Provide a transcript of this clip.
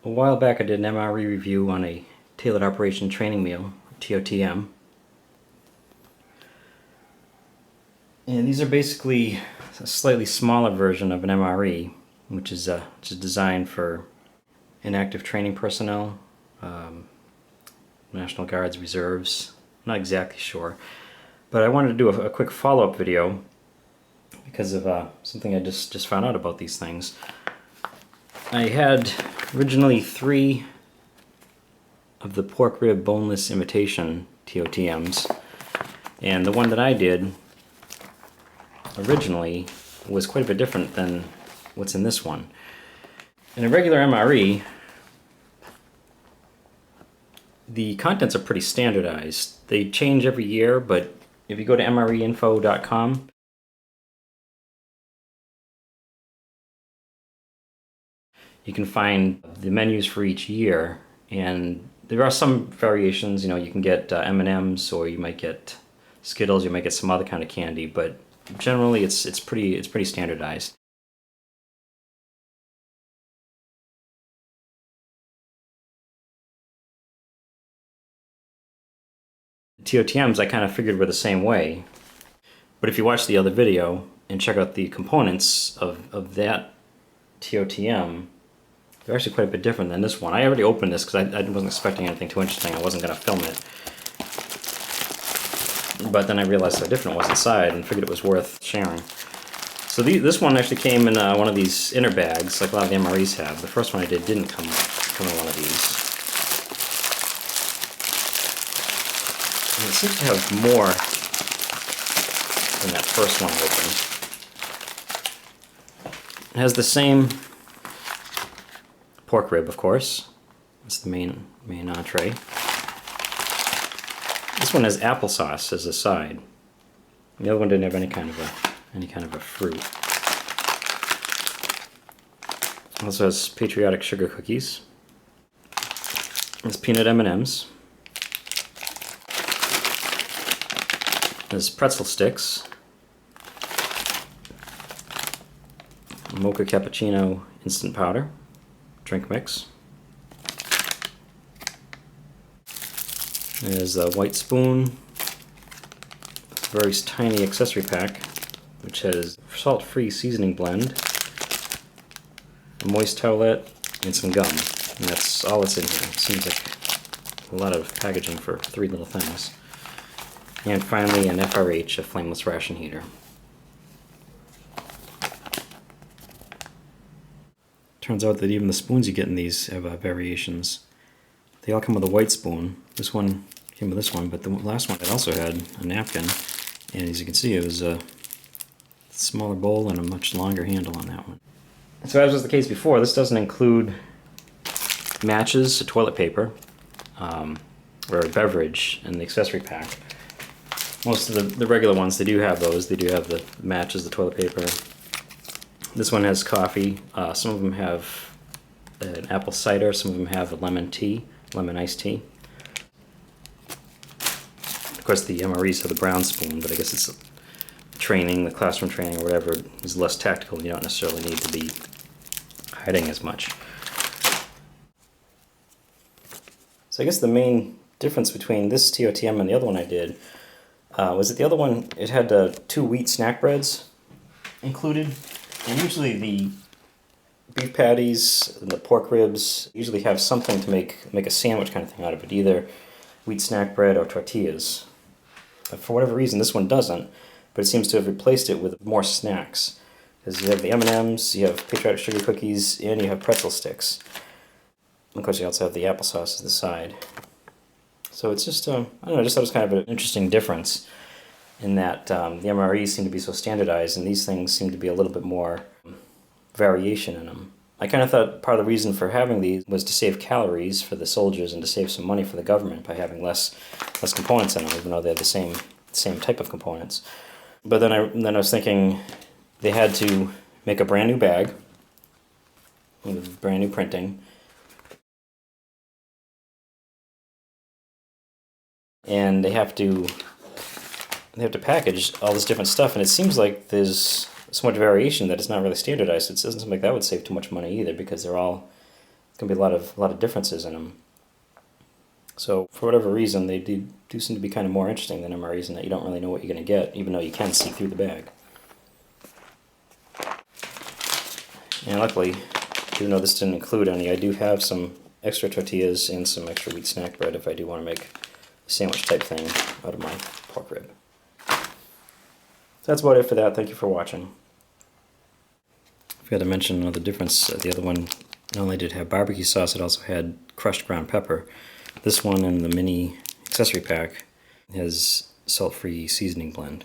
A while back I did an MRE review on a tailored operation training meal, TOTM. And these are basically a slightly smaller version of an MRE, which is designed for inactive training personnel, National Guards, Reserves. I'm not exactly sure. But I wanted to do a quick follow-up video because of something I just found out about these things. I had originally 3 of the pork rib boneless imitation TOTMs, and the one that I did originally was quite a bit different than what's in this one. In a regular MRE, the contents are pretty standardized. They change every year, but if you go to MREinfo.com, you can find the menus for each year, and there are some variations. You know, you can get M&Ms, or you might get Skittles, you might get some other kind of candy, but generally it's pretty standardized. TOTMs I kind of figured were the same way, but if you watch the other video and check out the components of that TOTM, they're actually quite a bit different than this one. I already opened this because I wasn't expecting anything too interesting. I wasn't going to film it. But then I realized how different it was inside and figured it was worth sharing. So this one actually came in one of these inner bags, like a lot of the MREs have. The first one I did didn't come in one of these. And it seems to have more than that first one opened. It has the same pork rib, of course. That's the main entree. This one has applesauce as a side. The other one didn't have any kind of a fruit. It also has Patriotic sugar cookies. There's peanut M&Ms. There's Pretzel Sticks. Mocha cappuccino instant powder. Drink mix. There's a white spoon, a very tiny accessory pack, which has salt-free seasoning blend, a moist towelette, and some gum. And that's all that's in here. It seems like a lot of packaging for 3 little things. And finally, an FRH, a flameless ration heater. Turns out that even the spoons you get in these have variations. They all come with a white spoon. This one came with this one, but the last one it also had a napkin. And as you can see, it was a smaller bowl and a much longer handle on that one. So as was the case before, this doesn't include matches, toilet paper, or a beverage in the accessory pack. Most of the regular ones, they do have those. They do have the matches, the toilet paper. This one has coffee. Some of them have an apple cider. Some of them have a lemon iced tea. Of course, the MREs have the brown spoon, but I guess it's training, the classroom training or whatever is less tactical. You don't necessarily need to be hiding as much. So I guess the main difference between this TOTM and the other one I did was that the other one, it had 2 wheat snack breads included. And usually the beef patties and the pork ribs usually have something to make a sandwich kind of thing out of it, either wheat snack bread or tortillas. For whatever reason, this one doesn't, but it seems to have replaced it with more snacks. Because you have the M&Ms, you have Patriotic sugar cookies, and you have Pretzel Sticks. And of course, you also have the applesauce as the side. So it's just, I don't know, I just thought it was kind of an interesting difference in that the MREs seem to be so standardized, and these things seem to be a little bit more variation in them. I kind of thought part of the reason for having these was to save calories for the soldiers and to save some money for the government by having less components in them, even though they're the same type of components. But then I was thinking they had to make a brand new bag with brand new printing, and they have to package all this different stuff, and it seems like there's so much variation that it's not really standardized. It doesn't seem like that would save too much money either, because they're all can be a lot of differences in them. So for whatever reason, they do seem to be kind of more interesting than MREs in that you don't really know what you're going to get, even though you can see through the bag. And luckily, even though this didn't include any, I do have some extra tortillas and some extra wheat snack bread if I do want to make a sandwich type thing out of my pork rib. So that's about it for that. Thank you for watching. I forgot to mention another difference. The other one not only did it have barbecue sauce, it also had crushed ground pepper. This one in the mini accessory pack has salt-free seasoning blend.